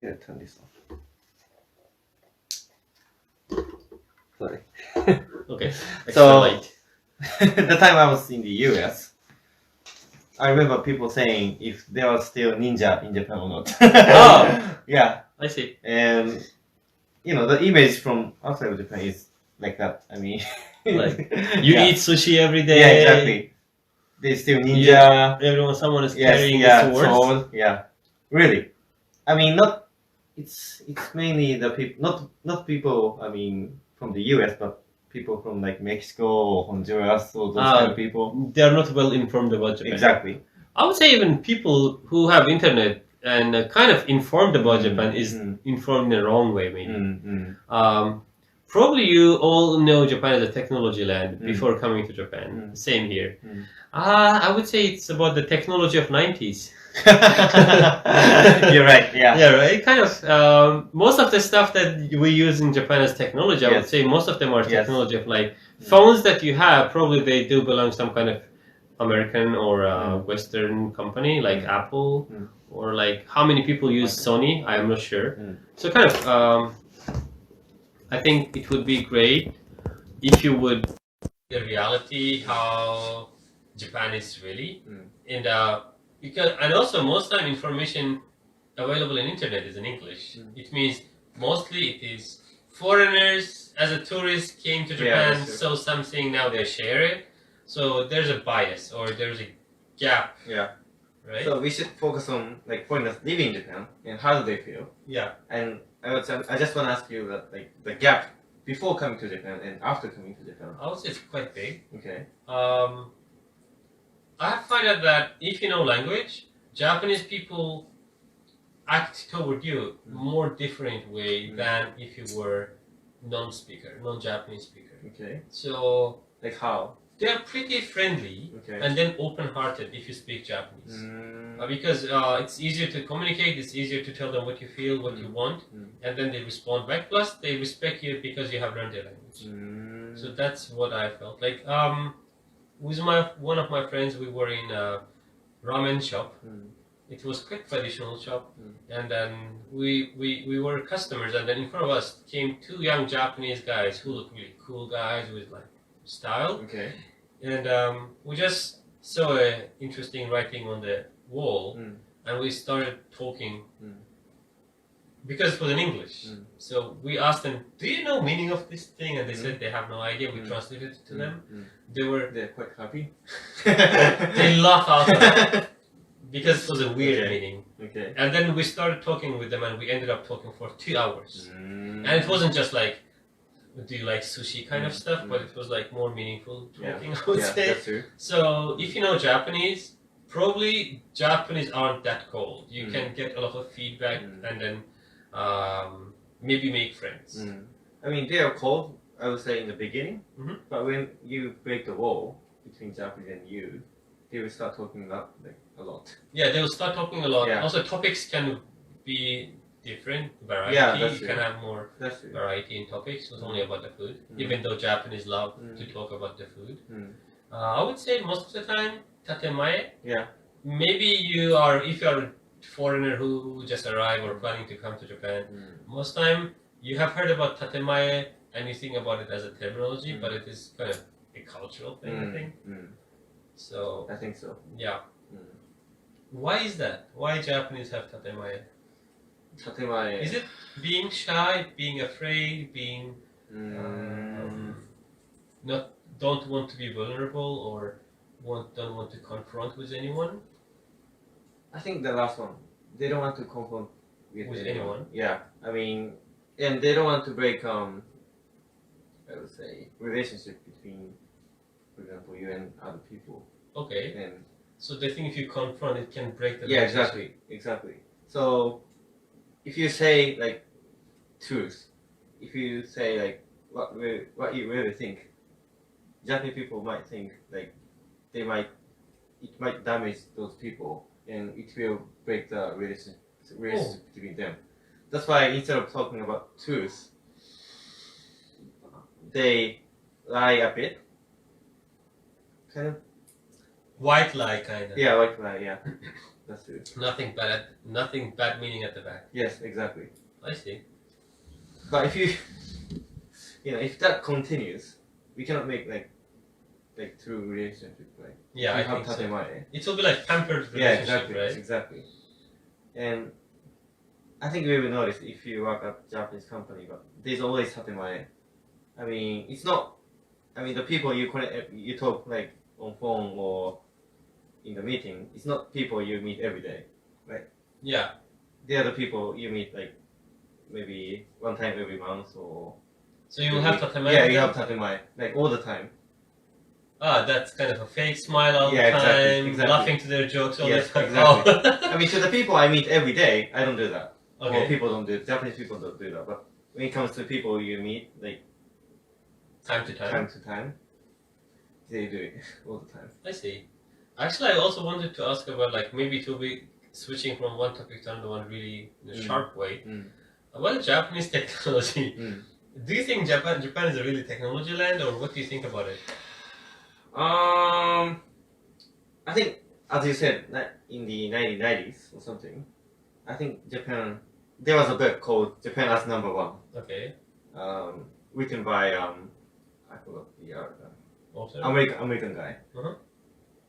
Yeah, turn this off. Sorry. Okay. So- Light. The time I was in the US, I remember people saying if there was still ninja in Japan or not. Oh. Yeah, I see. and you know the image from outside of Japan is like that. I mean, Like, You yeah. eat sushi every day. Yeah, exactly. There's still ninja. Yeah. Someone is Yes, carrying yeah, a sword. sword. Yeah, really. I mean, not. It's mainly the people, not people. I mean, from the US, but people from like Mexico or Honduras or those kind of people. They are not well informed about Japan. Exactly. I would say even people who have internet and kind of informed about Mm, Japan is mm. informed in the wrong way, maybe. Mm. Probably you all know Japan as a technology land Mm. before coming to Japan. Mm. Same here. Mm. I would say it's about the technology of 90s. You're right. Yeah. Yeah, right. Kind of. Most of the stuff that we use in Japan as technology, I would Yes. say most of them are Yes. technology of like phones that you have. Probably they do belong to some kind of American or Western company like Apple, or like how many people use Sony. I am not sure. So kind of. I think it would be great if you would the reality how Japan is really, and because and also most time information available in internet is in English. It means mostly it is foreigners as a tourist came to Japan, saw something, now they share it. So there's a bias or there's a gap. Yeah. Right. So we should focus on like foreigners living in Japan and how do they feel. Yeah. And I just want to ask you that like the gap before coming to Japan and after coming to Japan. I would say it's quite big. Okay. I have found out that if you know language, Japanese people act toward you more different way than if you were non-Japanese speaker. Okay. So like how? They are pretty friendly and then open-hearted if you speak Japanese. Because it's easier to communicate, it's easier to tell them what you feel, what you want, and then they respond back. Plus, they respect you because you have learned their language. So that's what I felt. Like, with one of my friends, we were in a ramen shop. It was quite traditional shop, and then we were customers, and then in front of us came two young Japanese guys who looked really cool guys with like style. Okay. And we just saw an interesting writing on the wall, and we started talking because it was in English. So we asked them, "Do you know meaning of this thing?" And they said they have no idea. We translated it to them. They're quite happy. They laughed out loud because it was a weird meaning. Okay. And then we started talking with them, and we ended up talking for 2 hours. And it wasn't just like, do you like sushi kind of stuff, but it was like more meaningful talking, I would say. That's true. So if you know Japanese, probably Japanese aren't that cold. You can get a lot of feedback and then maybe make friends. I mean, they are cold, I would say, in the beginning, but when you break the wall between Japanese and you, they will start talking about like a lot. Yeah, they will start talking a lot. Yeah. Also, topics can be different variety. Yeah, that's true. You can have more variety in topics, not only about the food. Even though Japanese love to talk about the food. I would say most of the time, tatemae. Yeah. Maybe if you are a foreigner who just arrived or planning to come to Japan, most time you have heard about tatemae and you think about it as a terminology, but it is kind of a cultural thing, I think. So I think so. Yeah. Why is that? Why Japanese have tatemae? Tatemae. Is it being shy, being afraid, being don't want to be vulnerable, or don't want to confront with anyone? I think the last one. They don't want to confront with anyone. Yeah, I mean, and they don't want to break I would say relationship between, for example, you and other people. Okay. And so they think if you confront, it can break the relationship. Yeah, exactly. So if you say like truth, if you say like what you really think, Japanese people might think like it might damage those people and it will break the relationship between them. That's why instead of talking about truth, they lie a bit, kind of. White lie, kind of. Yeah, white lie. Yeah. That's true. Nothing bad meaning at the back. Yes, exactly. I see. But if you, if that continues, we cannot make like true relationship, right? Yeah, if I you think so. tatemae. It will be like pampered Yeah, relationship, exactly, right? exactly. And I think we will notice if you work at Japanese company, but there's always tatemae. I mean, it's not. I mean, the people you talk like on phone or in the meeting, it's not people you meet every day, right? Yeah. They are the people you meet like maybe one time every month or. So you will have tatemae? Yeah, you have tatemae like all the time. Ah, that's kind of a fake smile all the exactly, time, exactly. laughing to their jokes all the time. Exactly. Oh. I mean, to the people I meet every day, I don't do that. Okay. Well, people don't do it. Japanese people don't do that. But when it comes to people you meet, like time to time, they do it all the time. I see. Actually, I also wanted to ask about like maybe to be switching from one topic to another one really in a sharp way. About Japanese technology. Do you think Japan is a really technology land, or what do you think about it? I think, as you said, in the 1990s or something, I think Japan. There was a book called Japan as Number One. Okay. Written by I forgot the Author? American guy. Uh-huh.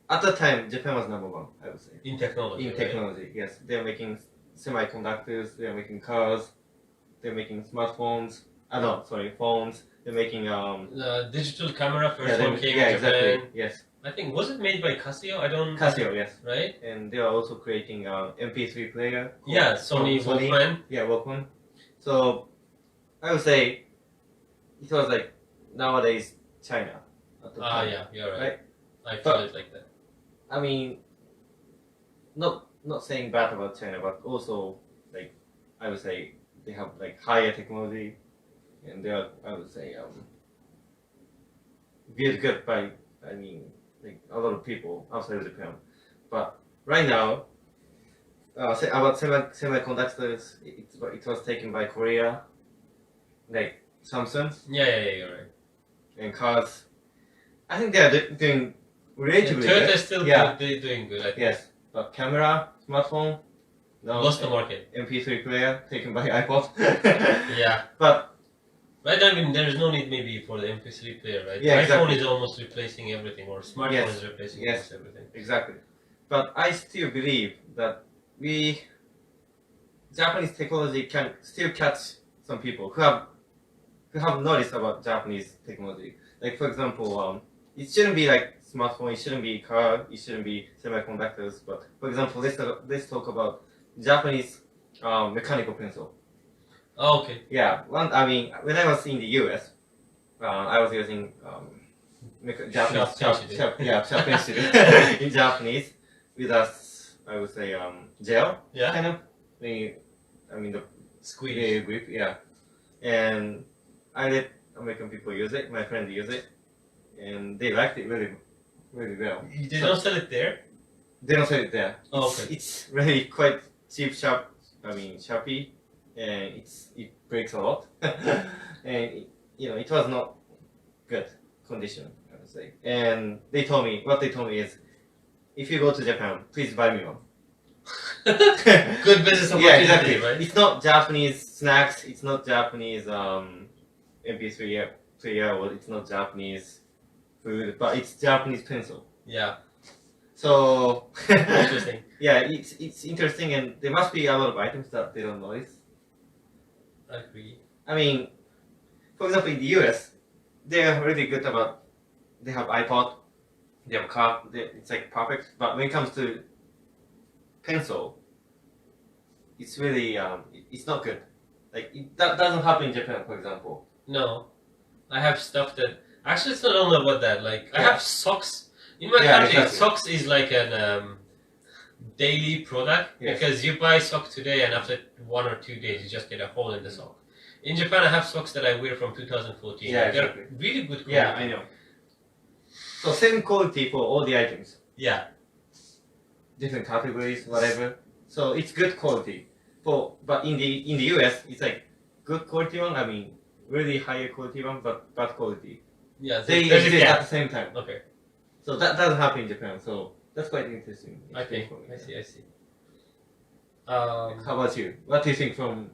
At that time, Japan was number one, I would say. In technology. In technology, yes. They're making semiconductors. They're making cars. They're making smartphones. Phones. They're making digital camera first one came yeah, in Japan. exactly. Yes. I think was it made by Casio? Casio, yes. Right. And they are also creating MP3 player. Yeah, Sony Walkman. Yeah, Walkman. So I would say it was like nowadays China. At the time, yeah, you're right. Right? I feel it like that. I mean, not saying bad about China, but also like I would say they have like higher technology, and they are, I would say, viewed good by, I mean, like a lot of people outside of Japan. But right now, say about semiconductors, it was taken by Korea, like Samsung. Yeah, you're right. And cars, I think they are doing relatively Toyota good. is still good. They're doing good. I think. Yes, but camera, smartphone, no. Lost the market. MP3 player taken by iPod. Yeah. But right, I mean, there's no need maybe for the MP3 player, right? Yeah, iPhone exactly. is almost replacing everything, or smartphone is replacing almost everything. Exactly. But I still believe that Japanese technology can still catch some people who have noticed about Japanese technology. Like for example, it shouldn't be like smartphone, it shouldn't be car, it shouldn't be semiconductors. But for example, let's talk about Japanese mechanical pencil. Oh, okay. Yeah, I mean, when I was in the US, I was using Japanese sharp pencil in Japanese with I would say gel. Yeah. Kind of. I mean the Squeeze. grip. Yeah. And I let American people use it. My friend use it, and they liked it really, really well. They don't sell it there. They don't sell it there. Oh, okay. It's really quite cheap, Sharpie, and it breaks a lot, and it was not good condition, I would say. And what they told me is, if you go to Japan, please buy me one. Good business opportunity, Yeah, exactly. right? It's not Japanese snacks. It's not Japanese MP3 player, or it's not Japanese food, but it's Japanese pencil. Yeah. So Interesting. Yeah, it's interesting, and there must be a lot of items that they don't notice. I agree. I mean, for example, in the US, they are really good about. They have iPod, they have car. It's like perfect. But when it comes to pencil, it's really it's not good. Like that doesn't happen in Japan, for example. No, I have stuff that actually it's not only about that. Like I Yeah. have socks in my Yeah, country. exactly. Socks is like an daily product Yes. because you buy sock today and after 1 or 2 days you just get a hole in the sock. In Japan, I have socks that I wear from 2014. Yeah, They're exactly. really good quality. Yeah, I know. So same quality for all the items, Yeah, different categories, whatever. So it's good quality. But in the US, it's like good quality one. I mean, really higher quality one, but bad quality. yeah. They There's a exist at gap. the same time. Okay, So that doesn't happen in Japan. So that's quite interesting. I think for me. I see. How about you? What do you think from?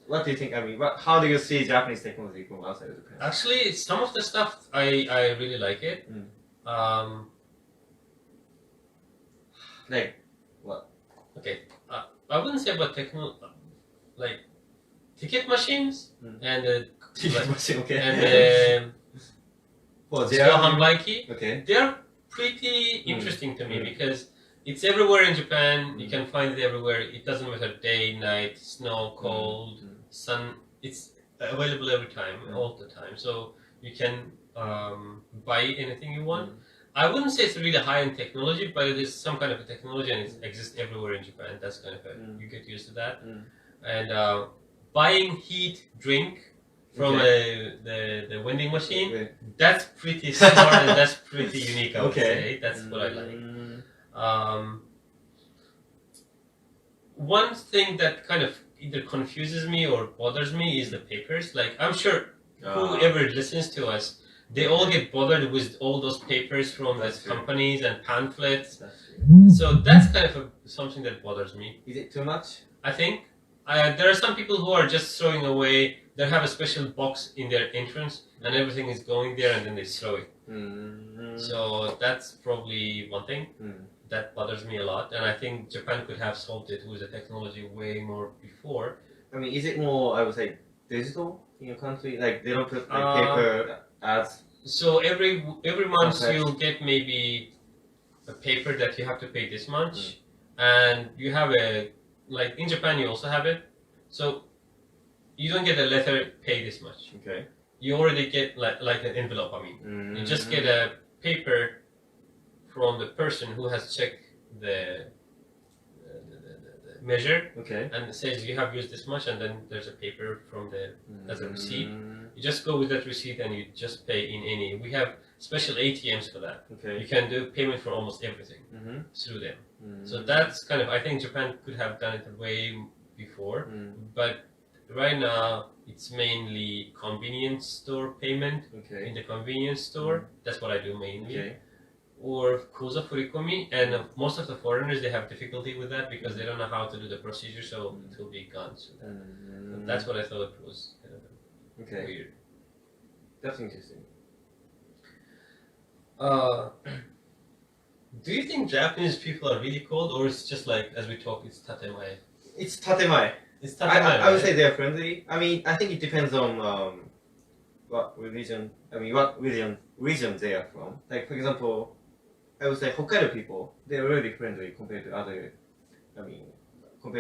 What do you think? I mean, how do you see Japanese technology from outside of Japan? Actually, some of the stuff I really like it. Like what? Okay, I wouldn't say about like ticket machines and Ticket machine, okay. and hanbaiki. Okay. They are pretty interesting to me because it's everywhere in Japan. You can find it everywhere. It doesn't matter day, night, snow, cold, sun. It's available every time, all the time. So you can buy anything you want. I wouldn't say it's really high-end technology, but it is some kind of a technology and it exists everywhere in Japan. That's kind of you get used to that. And buying heat drink from the vending machine, that's pretty smart and that's pretty unique, I would say. That's what I like. One thing that kind of either confuses me or bothers me is the papers. Like, I'm sure whoever listens to us, they all get bothered with all those papers from the companies and pamphlets. So that's kind of something that bothers me. Is it too much? I think. There are some people who are just throwing away. They have a special box in their entrance and everything is going there and then they throw it. So that's probably one thing that bothers me a lot. And I think Japan could have solved it with the technology way more before. I mean, is it more, I would say, digital in your country? Like, they don't put like, paper ads? So every month you'll get maybe a paper that you have to pay this much. And you have like in Japan you also have it. So you don't get a letter, pay this much. Okay. You already get like an envelope, I mean. You just get a paper from the person who has checked the measure, and it says you have used this much, and then there's a paper from the as a receipt. You just go with that receipt and you just pay in any. We have special ATMs for that. You can do payment for almost everything through them. So that's kind of, I think Japan could have done it way before, but right now it's mainly convenience store payment in the convenience store. That's what I do mainly. Or Koza Furikomi, and most of the foreigners, they have difficulty with that because they don't know how to do the procedure, so it will be gone. So that's what I thought was kind of weird. That's interesting. Do you think Japanese people are really cold, or it's just like, as we talk, it's tatemae? It's tatemae. It's tatemae, I would say they're friendly. I mean, I think it depends on what religion, what region they are from. Like, for example, I would say Hokkaido people, they're really friendly compared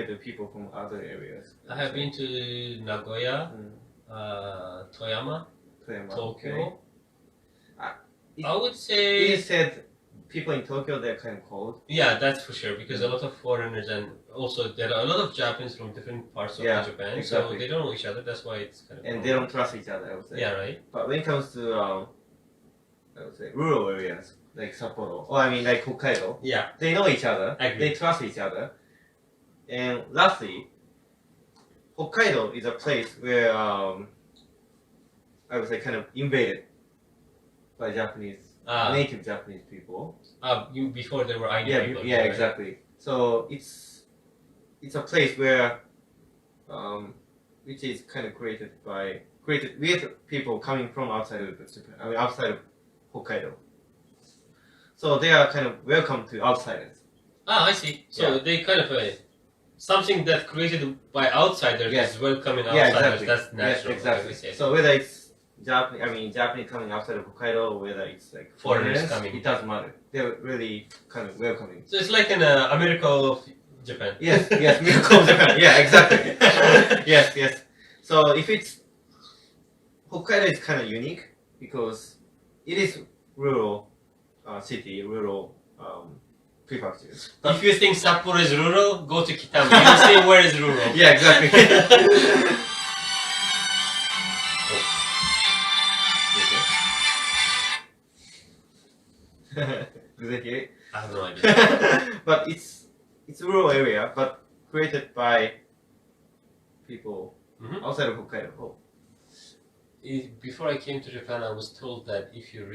to people from other areas. I have been to Nagoya, Toyama, Tokyo. I would say... You said people in Tokyo, they're kind of cold. Yeah, that's for sure, because a lot of foreigners, and also there are a lot of Japanese from different parts of Japan, so they don't know each other, that's why it's kind of... And they don't trust each other, I would say. Yeah, right. But when it comes to, I would say, rural areas, like Sapporo, or like Hokkaido, they know each other, they trust each other. And lastly, Hokkaido is a place where, I would say, kind of invaded by native Japanese people. Before there were Ainu people. Yeah, right? Exactly. So it's a place where, which is kind of created with people coming from outside of Japan. Outside of Hokkaido. So they are kind of welcome to outsiders. I see. So they kind of something that created by outsiders is welcoming outsiders. Exactly. That's natural. Yes, exactly. So whether it's Japanese coming outside of Hokkaido, or whether it's like foreigners coming, it doesn't matter. They're really kind of welcoming. So it's like an America of Japan. Yes, America of Japan. Yeah, exactly. yes. So if it's Hokkaido is kind of unique because it is rural city, rural prefecture. If you think Sapporo is rural, go to Kitalabs. You'll see where is rural. Yeah, exactly. Do they hear it? I have no idea. But it's a rural area, but created by people outside of Hokkaido. Before I came to Japan, I was told that if you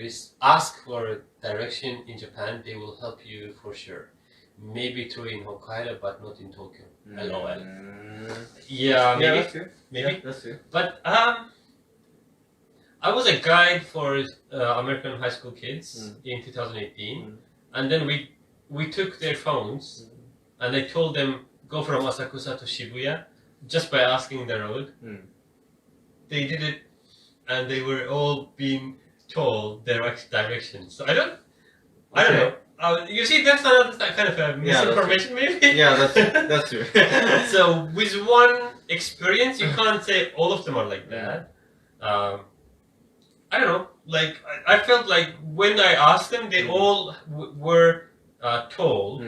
ask for direction in Japan, they will help you for sure. maybe true in Hokkaido, but not in Tokyo. LOL. Yeah, maybe. that's true. Maybe. Yeah, that's true. But I was a guide for American high school kids in 2018, and then we took their phones and I told them go from Asakusa to Shibuya just by asking the road. They did it, and they were all being told the right direction. So I don't know. You see, that's another kind of a misinformation, maybe. Yeah, that's true. So with one experience, you can't say all of them are like that. I don't know. Like I felt like when I asked them, they all were told.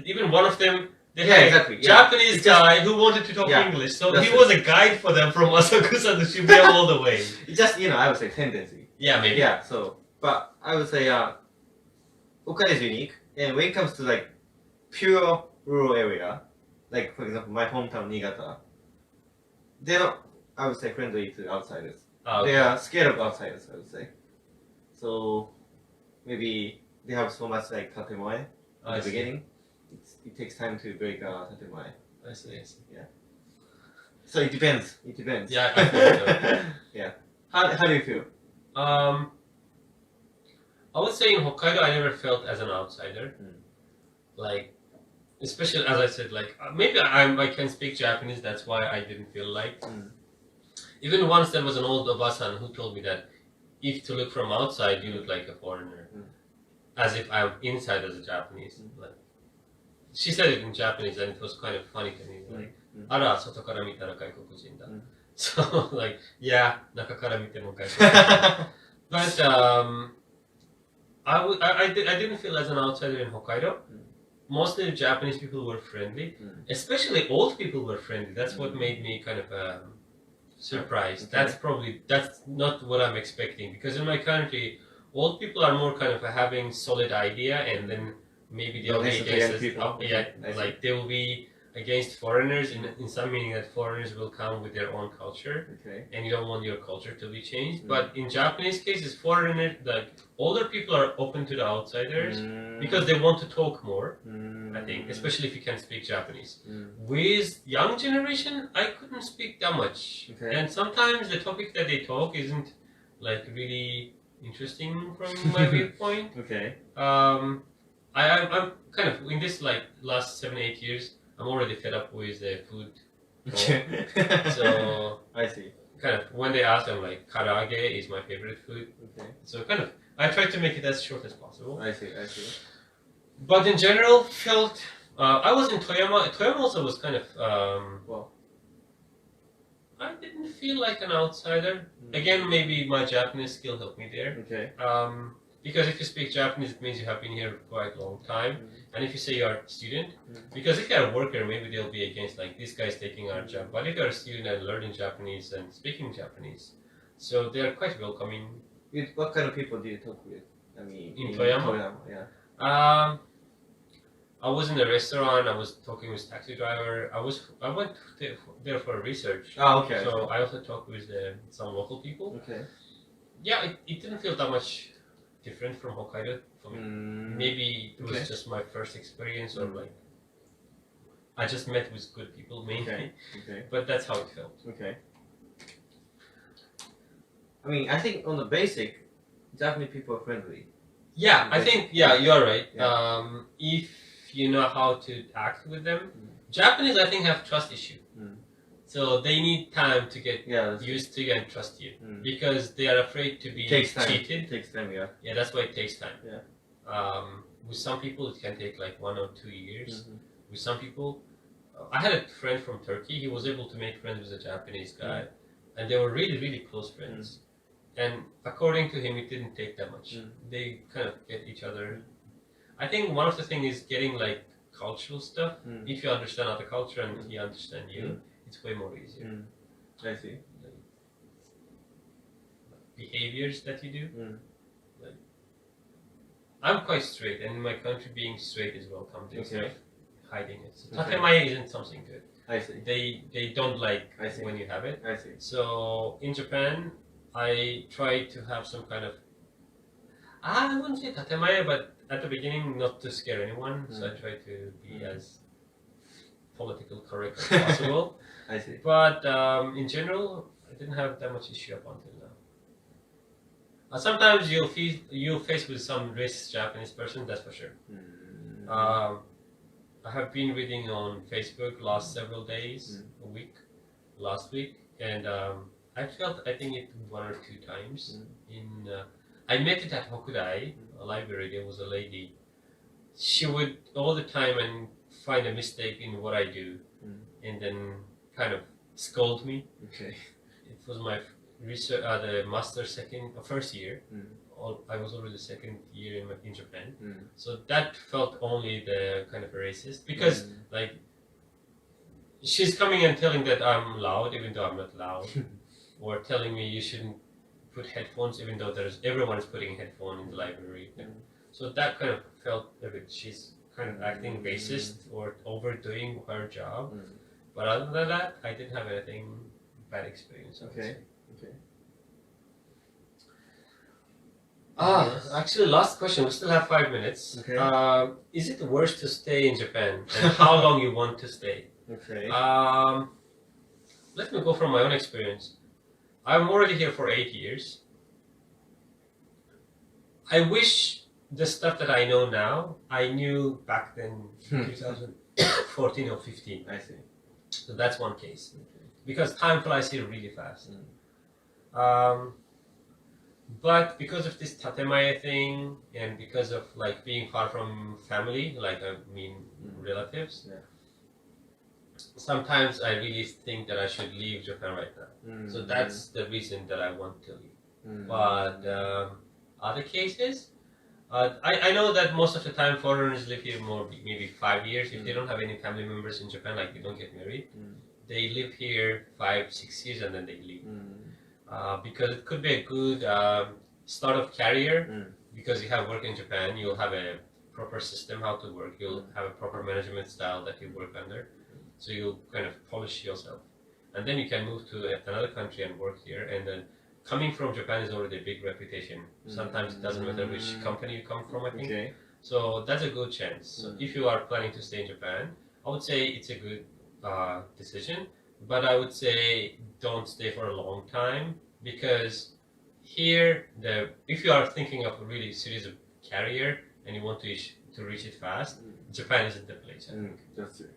Even one of them, they had a Japanese guy who wanted to talk English, so he was a guide for them from Asakusa to Shibuya all the way. It's just I would say tendency. Yeah, maybe. Yeah. So, but I would say Hokkaido is unique, and when it comes to like pure rural area, like for example my hometown Niigata, they're not, I would say, friendly to outsiders. They are scared of outsiders, I would say. So maybe they have so much like tatemoe at the beginning. It takes time to break tatemoe. I see. Yeah. So it depends. Yeah, I feel so. Yeah. How do you feel? I would say in Hokkaido I never felt as an outsider. Like, especially as I said, like maybe I can speak Japanese. That's why I didn't feel like. Even once there was an old obasan who told me that if to look from outside, you look like a foreigner, as if I'm inside as a Japanese. Like, she said it in Japanese, and it was kind of funny to me. Like, "Ara, soto kara mitara gaikokujin da." So like, yeah, naka kara mite mo gaikokujin. But I didn't feel as an outsider in Hokkaido. Mostly the Japanese people were friendly, especially old people were friendly. That's what made me kind of surprised. That's not what I'm expecting, because in my country, old people are more kind of having solid idea, and then maybe they'll be against like they will be against foreigners in some meaning that foreigners will come with their own culture, and you don't want your culture to be changed. But in Japanese cases, foreigners, like older people, are open to the outsiders because they want to talk more. I think, especially if you can speak Japanese. With young generation, I couldn't speak that much, and sometimes the topic that they talk isn't like really interesting from my viewpoint. I'm kind of in this like last 7-8 years. I'm already fed up with the food. So I see. Kind of when they ask, I'm like, karaage is my favorite food. So kind of I try to make it as short as possible. I see. But in general, felt I was in Toyama. Toyama also was kind of I didn't feel like an outsider. Again, maybe my Japanese skill helped me there. Because if you speak Japanese, it means you have been here for quite a long time. And if you say you're a student, because if you're a worker, maybe they'll be against, like, this guy's taking our job. But if you're a student and learning Japanese and speaking Japanese, so they're quite welcoming. What kind of people do you talk with? I mean, in Toyama? I was in a restaurant. I was talking with taxi driver. I went there for research. So I also talked with some local people. Yeah, it didn't feel that much different from Hokkaido for me. Maybe it was just my first experience, or like I just met with good people mainly. But that's how it felt. I mean, I think on the basic, Japanese people are friendly. Yeah, I think you are right. If you know how to act with them, Japanese I think have trust issue. So they need time to get used to and trust you, because they are afraid to be cheated. It takes time, Yeah, that's why it takes time. With some people, it can take like 1 or 2 years. With some people, I had a friend from Turkey. He was able to make friends with a Japanese guy, and they were really, really close friends. And according to him, it didn't take that much. They kind of get each other. I think one of the things is getting like cultural stuff. If you understand other culture and he understands you, it's way more easier. I see. Like, behaviors that you do. Like, I'm quite straight, and in my country, being straight is welcome. Instead of hiding it. So tatemae isn't something good. I see. They don't like when you have it. I see. So in Japan, I try to have some kind of. I wouldn't say tatemae, but at the beginning, not to scare anyone, so I try to be as political correct as possible. I see. But in general, I didn't have that much issue up until now. Sometimes you'll face with some racist Japanese person, that's for sure. I have been reading on Facebook last several days, a week, last week, and I think it 1 or 2 times. I met it at Hokudai, a library. There was a lady. She would all the time and find a mistake in what I do, and then kind of scold me. Okay. It was my research, the master first year. I was already second year in Japan, so that felt only the kind of a racist because like she's coming and telling that I'm loud even though I'm not loud, or telling me you shouldn't put headphones even though everyone is putting a headphone in the library. So that kind of felt a bit. She's kind of acting racist or overdoing her job. But other than that, I didn't have anything bad experience. Okay. Actually, last question. We still have 5 minutes. Okay. Is it worse to stay in Japan, and how long you want to stay? Okay. Let me go from my own experience. I'm already here for 8 years. I wish the stuff that I know now, I knew back then, 2014 or 15. I see. So that's one case. Because time flies here really fast. But because of this tatemae thing, and because of like being far from family, like I mean relatives, sometimes I really think that I should leave Japan right now. So that's the reason that I want to leave. But other cases, I know that most of the time foreigners live here maybe 5 years. If they don't have any family members in Japan, like they don't get married, they live here 5-6 years and then they leave. Because it could be a good start of career, because you have work in Japan, you'll have a proper system how to work, you'll have a proper management style that you work under, so you'll kind of polish yourself. And then you can move to another country and work here, and then coming from Japan is already a big reputation. Sometimes it doesn't matter which company you come from, I think. Okay. So that's a good chance. So if you are planning to stay in Japan, I would say it's a good decision. But I would say don't stay for a long time, because here, if you are thinking of a really serious career and you want to reach it fast, Japan isn't the place. I think. That's it.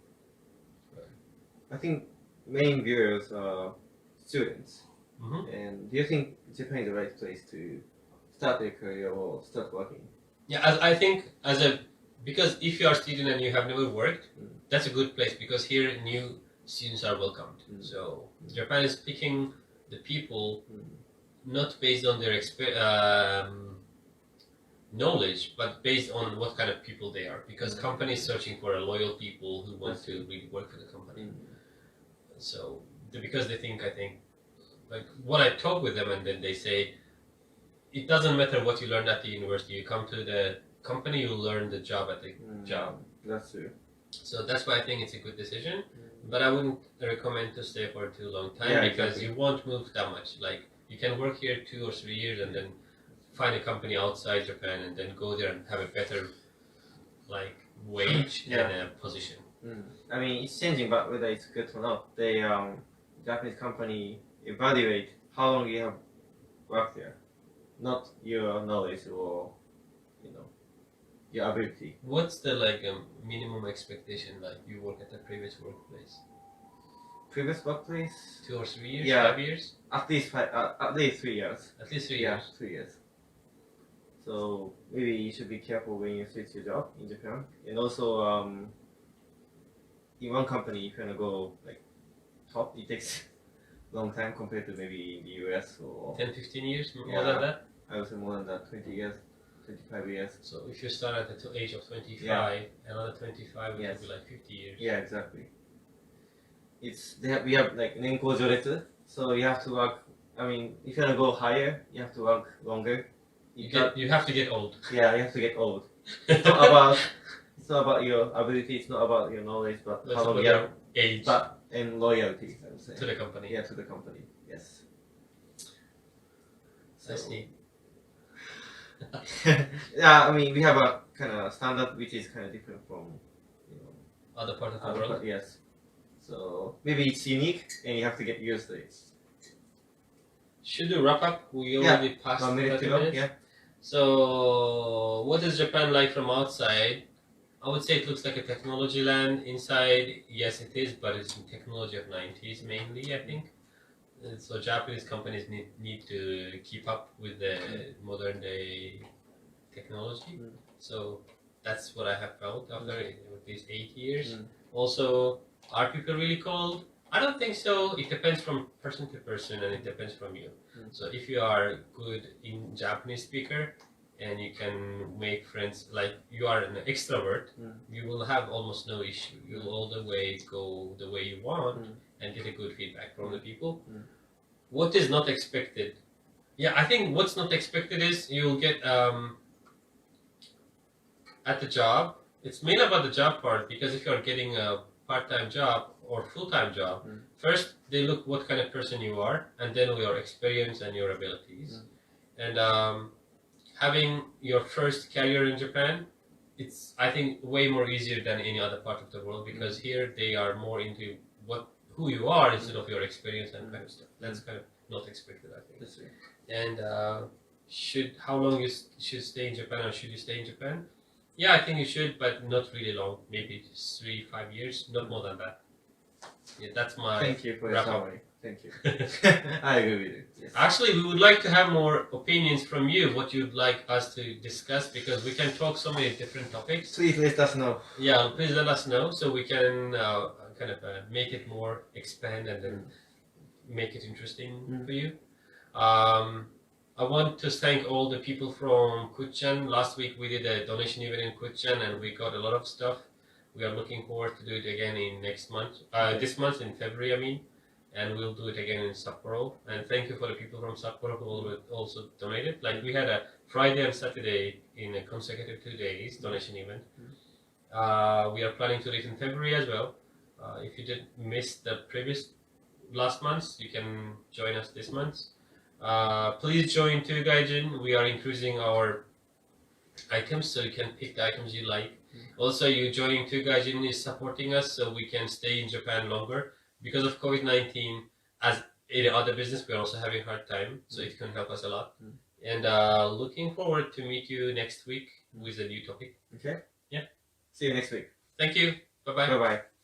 I think main viewers are students. And do you think Japan is the right place to start their career or start working? Yeah, I think because if you are a student and you have never worked, that's a good place, because here new students are welcomed. So Japan is picking the people not based on their knowledge, but based on what kind of people they are, because companies searching for loyal people who want to really work for the company. So because they think, I think, like what I talk with them, and then they say it doesn't matter what you learned at the university, you come to the company, you learn the job at the job. That's true. So that's why I think it's a good decision, but I wouldn't recommend to stay for too long time, because you won't move that much. Like you can work here 2 or 3 years and then find a company outside Japan and then go there and have a better like wage and a position. I mean, it's changing, but whether it's good or not, the Japanese company evaluate how long you have worked there, not your knowledge or your ability. What's the like minimum expectation? Like you work at the previous workplace? Previous workplace? 2 or 3 years? Yeah. 5 years? At least 3 years. At least 3 Yeah, years. 3 years. So maybe you should be careful when you switch your job in Japan. And also, in one company, if you wanna go like top, it takes long time compared to maybe in the US or 10-15 years? More than that? I would say more than that, 20 years, 25 years. So if you start at the age of 25, another 25 would be like 50 years. Yeah, exactly. We have like Nenko Joretsu, so you have to work. I mean, if you wanna go higher, you have to work longer. You have to get old. Yeah, you have to get old. It's not about your ability. It's not about your knowledge, but That's how long about you your have. age And loyalty, I would say. to the company. Yeah, to the company. Yes. I see. Yeah, I mean, we have a kind of standard which is kind of different from, you know, Other part of the other world. part, yes. So maybe it's unique and you have to get used to it. Should we wrap up? We Yeah, already passed 1 minute 30 to go. minutes. Yeah. So, what is Japan like from outside? I would say it looks like a technology land. Inside, yes, it is, but it's technology of 90s mainly, I think. So Japanese companies need to keep up with the modern day technology. So that's what I have felt after these 8 years. Also, are people really cold? I don't think so. It depends from person to person, and it depends from you. So if you are good in Japanese speaker and you can make friends, like you are an extrovert, you will have almost no issue. You'll all the way go the way you want and get a good feedback from the people. What is not expected? Yeah, I think what's not expected is you'll get at the job. It's mainly about the job part, because if you're getting a part-time job or full-time job, first they look what kind of person you are, and then your experience and your abilities. And having your first career in Japan, it's, I think, way more easier than any other part of the world, because here they are more into who you are instead of your experience and kind of stuff. That's kind of not expected, I think. That's right. And how long you should stay in Japan, or should you stay in Japan? Yeah, I think you should, but not really long. Maybe 3-5 years, not more than that. Yeah, that's my Thank you for your wrap up. summary. Thank you. I agree with you. Yes. Actually, we would like to have more opinions from you, what you'd like us to discuss, because we can talk so many different topics. Please let us know. Yeah, please let us know so we can kind of make it more expand and then make it interesting for you. I want to thank all the people from Kuchan. Last week we did a donation event in Kuchan and we got a lot of stuff. We are looking forward to do it again in next month. This month in February, I mean. And we'll do it again in Sapporo. And thank you for the people from Sapporo who also donated. Like we had a Friday and Saturday in a consecutive 2 days donation event. We are planning to do it in February as well. If you did miss the last month, you can join us this month. Please join 2Gaijin. We are increasing our items, so you can pick the items you like. Also, you joining 2Gaijin is supporting us, so we can stay in Japan longer. Because of COVID-19, as any other business, we're also having a hard time, so it can help us a lot. And looking forward to meet you next week with a new topic. Okay. Yeah. See you next week. Thank you. Bye-bye. Bye-bye.